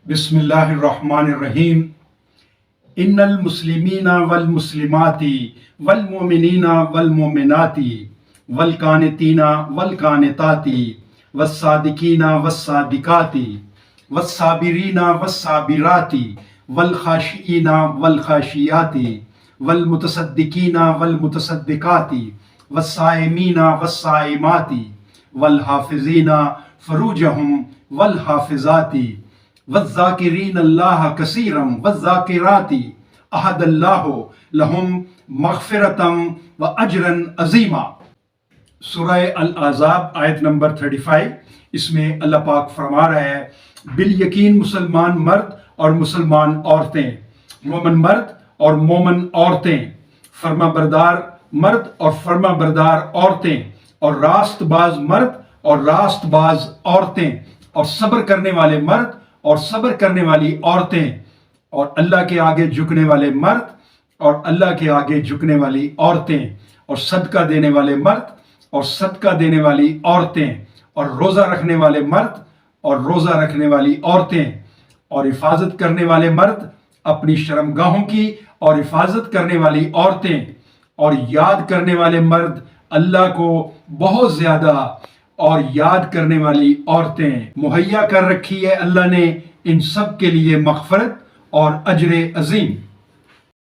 बिस्मिल्लाहिर्रहमानिर्रहीम। इन्नल मुस्लिमीना वल मुस्लिमाती वल मोमिनीना वल मोमिनाती वल कानितीना वल कानिताती वस्सादिकीना वस्सादिकाती वस्साबिरीना वस्साबिराती वल खाशिईना वल खाशियाती वल मुतसद्दिकीना वल मुतसद्दिकाती वस्साइमीना वस्साइमाती वल हाफिज़ीना फरूजहुम वल हाफिज़ाती वज़्ज़ाकिरीन अल्लाह कसीरम वज़्ज़ाकिराती अहदल्लाहु लहुम मग़फ़िरतम व अजरन अज़ीमा। सूरह अल-अहज़ाब आयत नंबर 35। इसमें अल्लाह पाक फरमा रहा है, बिल यकीन मुसलमान मर्द और मुसलमान औरतें, मोमन मर्द और मोमन औरतें, फर्मा बरदार मर्द और फर्मा बरदार औरतें, और रास्तबाज मर्द और रास्तबाज औरतें, और सब्र करने वाले मर्द और सब्र करने वाली औरतें, और अल्लाह के आगे झुकने वाले मर्द और अल्लाह के आगे झुकने वाली औरतें, और सदका देने वाले मर्द और सदका देने वाली औरतें, और रोज़ा रखने वाले मर्द और रोज़ा रखने वाली औरतें, और हिफाजत करने वाले मर्द अपनी शर्मगाहों की, और हिफाजत करने वाली औरतें, और याद करने वाले मर्द अल्लाह को बहुत ज़्यादा, और याद करने वाली औरतें मुहैया कर रखी है अल्लाह ने इन सब के लिए मग़फ़िरत और अजर अज़ीम।